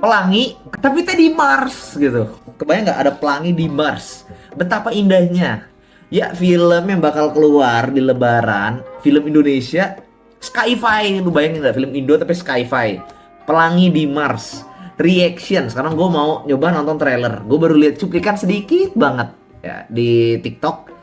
pelangi tapi teh di Mars gitu. Kebayang nggak ada pelangi di Mars? Betapa indahnya. Ya, film yang bakal keluar di Lebaran, film Indonesia, Sky-Fi. Lu bayangin nggak, film Indo tapi Sky-Fi, pelangi di Mars, reaction. Sekarang gue mau nyoba nonton trailer. Gue baru lihat cuplikan sedikit banget ya di TikTok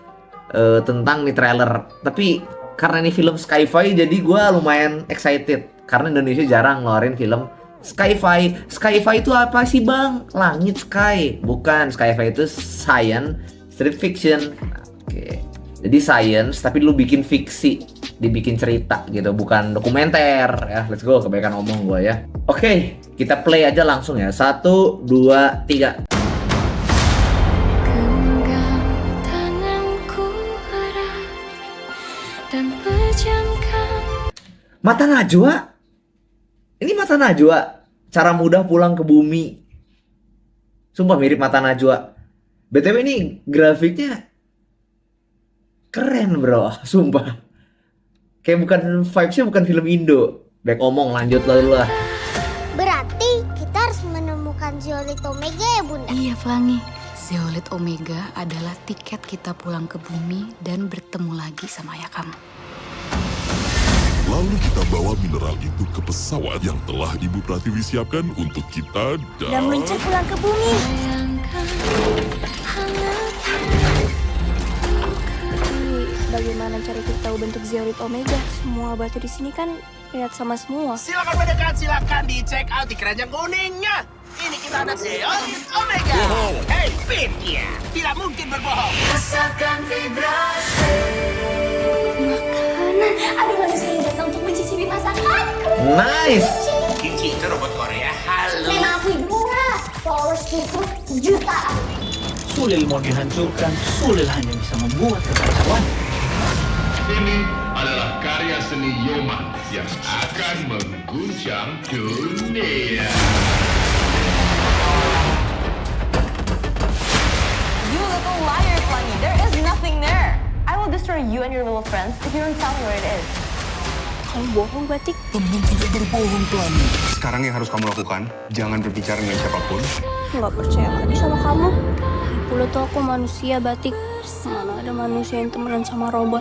tentang nih trailer. Tapi karena ini film Sky-Fi, jadi gue lumayan excited karena Indonesia jarang ngeluarin film Sky-Fi. Sky-Fi itu apa sih bang? Langit sky. Bukan, Sky-Fi itu science street fiction. Oke. Jadi science tapi lu bikin fiksi, dibikin cerita gitu, bukan dokumenter ya. Let's go, kebaikan omong gue ya. Oke, kita play aja langsung ya. 1, 2, 3. Genggam tanganku erat dan pejamkan. Mata Najwa. Ini Mata Najwa. Cara mudah pulang ke bumi. Sumpah mirip Mata Najwa. BTW ini grafiknya keren bro, sumpah. Kayak bukan vibes-nya bukan film Indo. Baik omong, lanjut lah. Berarti kita harus menemukan Zeolith Omega ya bunda? Iya Pelangi, Zeolith Omega adalah tiket kita pulang ke bumi dan bertemu lagi sama ayah kamu. Lalu kita bawa mineral itu ke pesawat yang telah Ibu Pratiwi siapkan untuk kita Dan meluncur pulang ke bumi. Bayangkan hangatnya. Bagaimana cara kita tahu bentuk Zeolith Omega? Semua batu di sini kan lihat sama semua. Silakan mendekat, silakan dicek out di keranjang kuningnya. Ini kita ada Zeolith Omega. Hey, Pit ya, tidak mungkin berbohong. Rasakan vibrasi. Makanan. Ada manusia yang datang untuk mencicipi masakanku. Nice. Kimchi itu robot Korea. Halo. Memang aku Ibura. Followers itu jutaan. Sulil mau dihancurkan, Sulil hanya bisa membuat kekacauan. Ini adalah karya seni Yoman yang akan mengguncang dunia. You little liar, Pelangi. There is nothing there. I will destroy you and your little friends if you don't tell me where it is. Kamu bohong, Batik. Teman tidak berbohong, Pelangi. Sekarang yang harus kamu lakukan, jangan berbicara dengan siapapun. Nggak percaya lagi sama kamu. Dulu tuh aku manusia, Batik. Mana ada manusia yang temenan sama robot.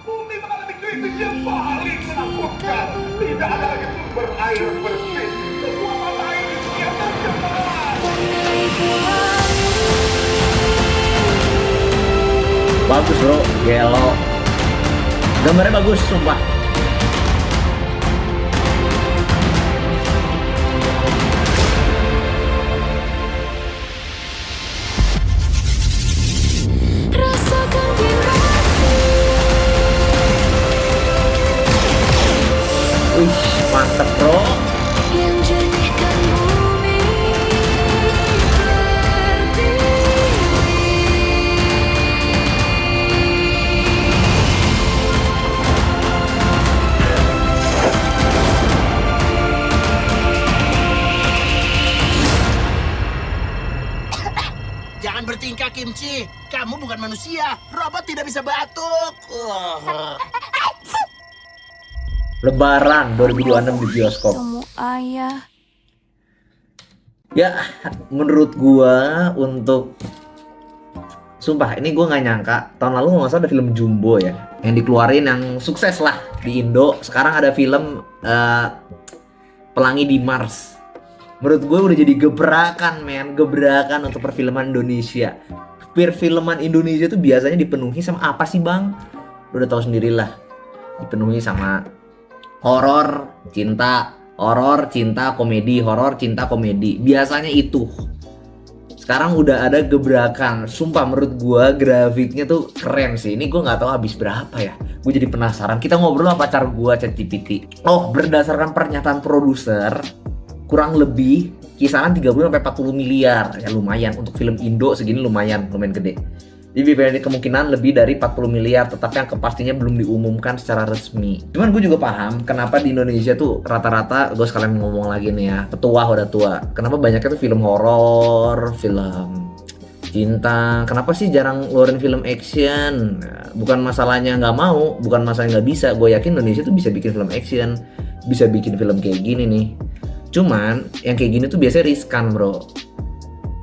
Bumi mengalami krisis yang paling menakutkan. Tidak ada lagi sumber air bersih. Semua mata air di dunia tercemar. Bagus bro, gelo. Gambarnya bagus, sumpah. Rasakan vibrasi. Wih, mantep bro. Yang jernihkan bumi Jangan bertingkah, Kimchi. Kamu bukan manusia. Robot tidak bisa batuk. Lebaran 2026 di bioskop. Temu ayah. Ya, menurut gua untuk sumpah ini gua nggak nyangka tahun lalu nggak salah ada film Jumbo ya yang dikeluarin yang sukses lah di Indo. Sekarang ada film Pelangi di Mars. Menurut gue udah jadi gebrakan untuk perfilman Indonesia. Perfilman Indonesia tuh biasanya dipenuhi sama apa sih bang? Lu udah tahu sendirilah. Dipenuhi sama horor, cinta, komedi, horor, cinta, komedi. Biasanya itu. Sekarang udah ada gebrakan. Sumpah menurut gue grafiknya tuh keren sih. Ini gue nggak tahu habis berapa ya. Gue jadi penasaran. Kita ngobrol sama pacar gue ChatGPT. Oh, berdasarkan pernyataan produser, kurang lebih kisaran 30 sampai 40 miliar. Ya lumayan untuk film Indo segini lumayan gede. Jadi kemungkinan lebih dari 40 miliar, tetapi yang kepastinya belum diumumkan secara resmi. Cuman gue juga paham kenapa di Indonesia tuh rata-rata, gue sekalian ngomong lagi nih ya, udah tua. Kenapa banyaknya tuh film horor, film cinta. Kenapa sih jarang ngeluarin film action? Bukan masalahnya nggak mau, bukan masalahnya nggak bisa. Gue yakin Indonesia tuh bisa bikin film action, bisa bikin film kayak gini nih. Cuman yang kayak gini tuh biasanya riskan bro.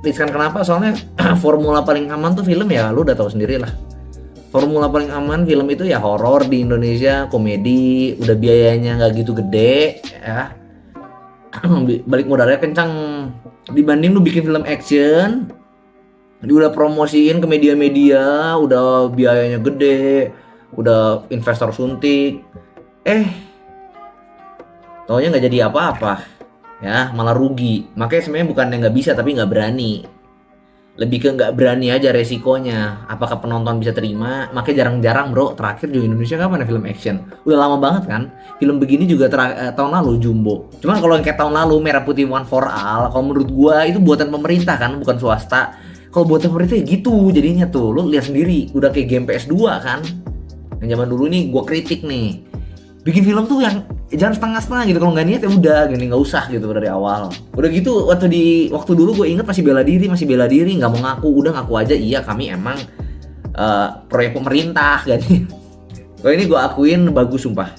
Riskan kenapa? Soalnya formula paling aman tuh film ya lu udah tahu sendiri lah. Formula paling aman film itu ya horor di Indonesia, komedi, udah biayanya nggak gitu gede ya. Balik modalnya kencang dibanding lu bikin film action. Dia udah promosiin ke media-media, udah biayanya gede, udah investor suntik. Taunya nggak jadi apa-apa. Ya malah rugi. Makanya sebenarnya bukannya nggak bisa tapi nggak berani, lebih ke nggak berani aja resikonya. Apakah penonton bisa terima? Makanya jarang-jarang bro. Terakhir di Indonesia kapan ya film action? Udah lama banget kan. Film begini juga tahun lalu Jumbo. Cuman kalau yang kayak tahun lalu Merah Putih One for All, kalau menurut gua itu buatan pemerintah kan, bukan swasta. Kalau buatan pemerintah ya gitu jadinya tuh. Lu lihat sendiri, udah kayak game PS2 kan. Yang zaman dulu nih gua kritik nih. Bikin film tuh yang jangan setengah-setengah gitu, kalau nggak niat ya udah gini, nggak usah gitu dari awal. Udah gitu waktu dulu gue inget masih bela diri, nggak mau ngaku, udah ngaku aja iya kami emang proyek pemerintah kan. Kalau ini gue akuin bagus sumpah.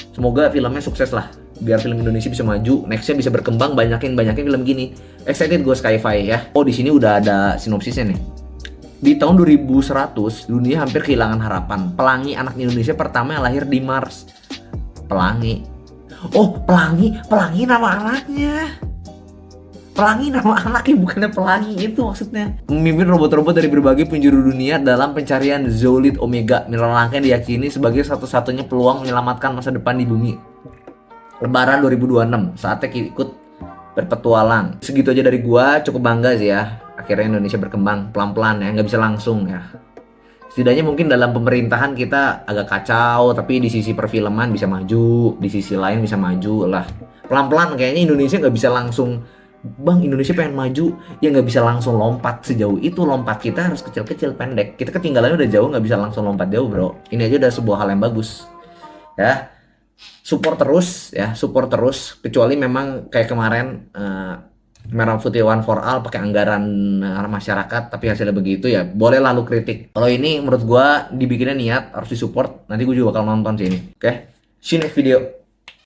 Semoga filmnya sukses lah, biar film Indonesia bisa maju, nextnya bisa berkembang, banyakin film gini. Excited gue Skyfi ya. Oh di sini udah ada sinopsisnya nih. Di tahun 2100 dunia hampir kehilangan harapan. Pelangi anak Indonesia pertama yang lahir di Mars. Pelangi. Oh, Pelangi nama anaknya. Pelangi nama anaknya, bukannya pelangi itu maksudnya. Memimpin robot-robot dari berbagai penjuru dunia dalam pencarian Zolit Omega, mineral langka yang diyakini sebagai satu-satunya peluang menyelamatkan masa depan di bumi. Lebaran 2026, saatnya ikut berpetualang. Segitu aja dari gua, cukup bangga sih ya. Akhirnya Indonesia berkembang pelan-pelan ya, nggak bisa langsung ya. Setidaknya mungkin dalam pemerintahan kita agak kacau, tapi di sisi perfilman bisa maju, di sisi lain bisa maju lah. Pelan-pelan kayaknya Indonesia nggak bisa langsung, Bang Indonesia pengen maju, ya nggak bisa langsung lompat sejauh itu. Lompat kita harus kecil-kecil, pendek. Kita ketinggalannya udah jauh, nggak bisa langsung lompat jauh bro. Ini aja udah sebuah hal yang bagus. Ya, support terus. Kecuali memang kayak kemarin Merah Putih One for All pakai anggaran masyarakat tapi hasilnya begitu ya boleh lalu kritik. Kalau ini menurut gua dibikinnya niat, harus disupport. Nanti gua juga bakal nonton sih ini. Oke, see you next video.